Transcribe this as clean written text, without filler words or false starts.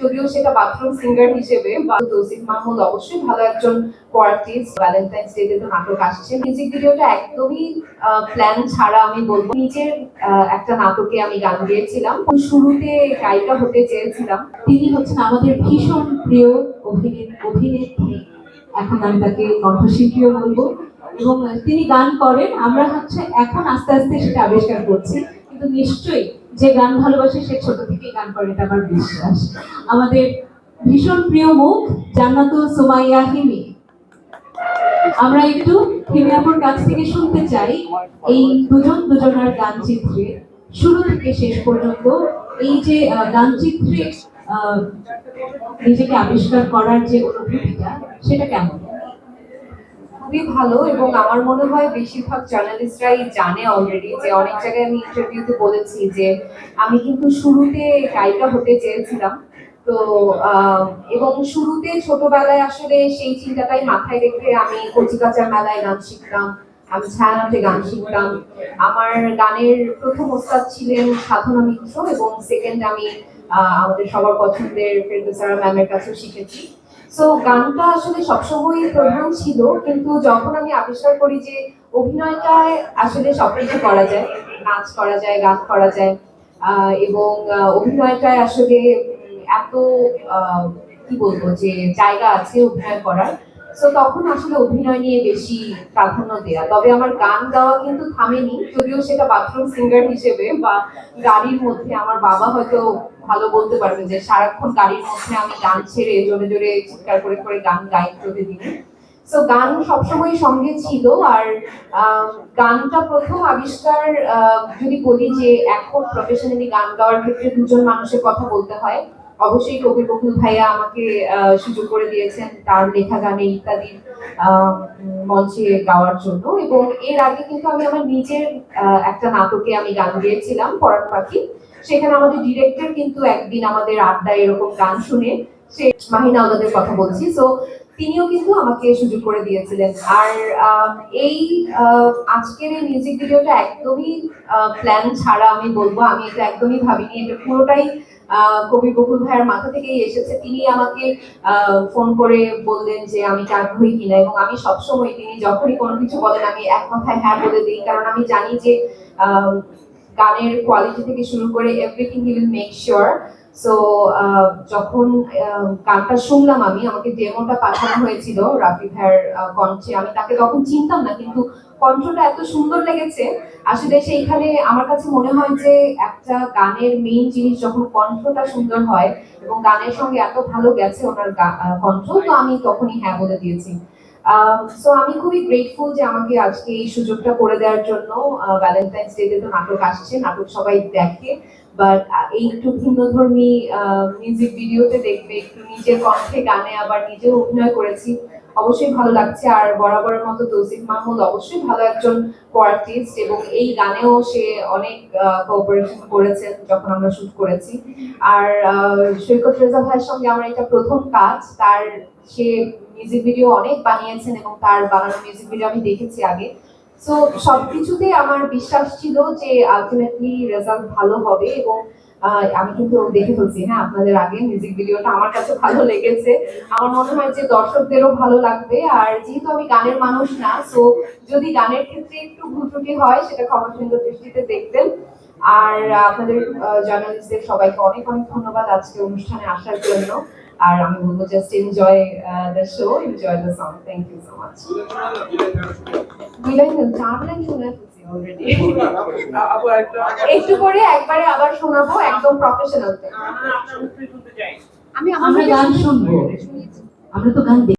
যদিও সেটা bathroom singer হিসেবে, বা তৌসিফ মাহমুদ অবশ্যই ভালো একজন আর্টিস্ট। ভ্যালেন্টাইন্স ডে তে তো নাটক আসছে। মিউজিক ভিডিওটা একদমই প্ল্যান ছাড়া আমি বলবো। নিজের একটা নাটকে আমি গান গেয়েছিলাম। শুরুতে গায়িকা হতে চেয়েছিলাম। তিনি হচ্ছেন আমাদের ভীষণ প্রিয় অভিনেত্রী। এখন আমি তাকে কণ্ঠশিল্পীও বলবো, এবং তিনি গান করেন। আমরা এখন আস্তে আস্তে সেটা আবিষ্কার করছি, কিন্তু নিশ্চয়ই যে গান ভালোবাসে সে ছোট থেকে গান করে, এটা আমার বিশ্বাস। আমাদের ভীষণ প্রিয় মুখ জান্নাতুল সুমাইয়া হিমি। আমরা একটু হিমি আপুর কাছ থেকে শুনতে চাই এই দুজনার গান চিত্রে শুরু থেকে শেষ পর্যন্ত এই যে গান চিত্রে নিজেকে আবিষ্কার করার যে অনুভূতিটা, সেটা কেমন? খুবই ভালো, এবং আমার মনে হয় বেশিরভাগ জার্নালিস্টরাই জানে অলরেডি, যে অনেক জায়গায় আমি ইন্টারভিউতে বলেছি যে আমি কিন্তু শুরুতে গায়িকা হতে চেয়েছিলাম। তো এবং শুরুতে ছোটবেলায় আসলে সেই চিন্তাটাই মাথায় রেখে আমি কচিকাচার মেলায় গান শিখতাম, আমি ছায়ানটে গান শিখতাম। আমার গানের প্রথম ওস্তাদ ছিলেন সাধনা মিত্র, এবং সেকেন্ড আমি আমাদের সবার পছন্দের ফেরদৌসা ম্যামের কাছেও শিখেছি। সো গানটা আসলে সবসময় প্রধান ছিল, কিন্তু যখন আমি আবিষ্কার করি যে অভিনয়টায় আসলে সবকিছু করা যায়, নাচ করা যায়, গান করা যায়, এবং অভিনয়টায় আসলে এত কি বলবো যে জায়গা আছে অভিনয় করার। সো তখন আসলে অভিনয় নিয়ে বেশি প্রাধান্য দেয়া। তবে আমার গান গাওয়া কিন্তু থামেনি, যদিও সেটা বাথরুম সিঙ্গার হিসেবে বা গাড়ির মধ্যে। আমার বাবা হয়তো ভালো বলতে পারবে যে সারাক্ষণ গাড়ির মধ্যে আমি গান ছেড়ে জোরে জোরে চিৎকার করে করে গান গাই প্রতিদিন। সো গান সবসময় সঙ্গে ছিল। আর গানটা প্রথম আবিষ্কার, যদি বলি যে এখন প্রফেশনালি গান গাওয়ার ক্ষেত্রে দুজন মানুষের কথা বলতে হয়। অবশ্যই কবি বকুল ভাইয়া আমাকে সুযোগ করে দিয়েছেন তার লেখা গানে ইত্যাদি মঞ্চে গাওয়ার জন্য, এবং এর আগে কিন্তু আমি আমার নিজের একটা নাটকে আমি গান গেয়েছিলাম, পরাণ পাখি। সেখানে আমাদের ডিরেক্টর কিন্তু একদিন আমাদের আড্ডায় এরকম গান শুনে, সে মাহিনা ওনাদের কথা বলছি, তো তিনিও কিন্তু আমাকে সুযোগ করে দিয়েছিলেন। আর এই আজকের এই মিউজিক ভিডিওটা একদমই প্ল্যান ছাড়া আমি বলবো। আমি এটা একদমই ভাবিনি, এটা পুরোটাই কবি বকুল ভাইয়ের মাথা থেকেই এসেছে। তিনি আমাকে ফোন করে বললেন যে আমি আগ্রহী কিনা, এবং আমি সবসময় তিনি যখনই কোনো কিছু বলেন আমি এক কথায় হ্যাঁ বলে দিই, কারণ আমি জানি যে গানের কোয়ালিটি থেকে শুরু করে everything he will make sure. So যখন গানটা শুনলাম, আমাকে ডেমোটা পাঠানো হয়েছিল রাফি ভাইয়ের কণ্ঠে। আমি তাকে তখন চিনতাম না, কিন্তু কণ্ঠটা এত সুন্দর লেগেছে। আসলে সেইখানে আমার কাছে মনে হয় যে একটা গানের মেইন জিনিস যখন কণ্ঠটা সুন্দর হয়, এবং গানের সঙ্গে এত ভালো গেছে ওনার কণ্ঠ, তো আমি তখনই হ্যাঁ বলে দিয়েছি। সো আমি খুবই গ্রেটফুল যে আমাকে আজকে এই সুযোগটা করে দেওয়ার জন্য। ভ্যালেন্টাইন্স ডে তে তো নাটক আসছে, নাটক সবাই দেখে, বাট এই একটু ভিন্নধর্মী মিউজিক ভিডিওতে দেখবে, একটু নিজের কণ্ঠে গানে আবার নিজেও অভিনয় করেছি, অবশ্যই ভালো লাগছে। আর বরাবরের মতো তৌসিফ মাহমুদ অবশ্যই ভালো একজন আর্টিস্ট, এবং এই গানেও সে অনেক কোঅপারেশন করেছেন যখন আমরা শুট করেছি। আর সৈকত রেজা ভাইয়ের সঙ্গে আমার এটা প্রথম কাজ। তার সে মিউজিক ভিডিও অনেক বানিয়েছেন, এবং তার বানানো মিউজিক ভিডিও আমি দেখেছি আগে। সো সবকিছুতেই আমার বিশ্বাস ছিল যে আলটিমেটলি রেজাল্ট ভালো হবে, এবং আমি কিন্তু দেখে ফেলছি, হ্যাঁ, আপনাদের আগে মিউজিক ভিডিওটা আমার কাছে ভালো লেগেছে। আমার মনে হয় যে দর্শকদেরও ভালো লাগবে। আর যেহেতু আমি গানের মানুষ না, সো যদি গানের ক্ষেত্রে একটু ভুল ত্রুটি হয় সেটা ক্ষমা সুন্দর দৃষ্টিতে দেখবেন। আর আপনাদের জার্নালিস্টদের সবাইকে অনেক অনেক ধন্যবাদ আজকে অনুষ্ঠানে আসার জন্য। আর আমি বলবো just enjoy the show, enjoy the song. Thank you so much. দুই লাইন, চার লাইন শুনে ফেলছি অলরেডি। একটু করে একবারে আবার শোনাবো, একদম প্রফেশনাল। আমরা গান শুনবো, আমরা তো গান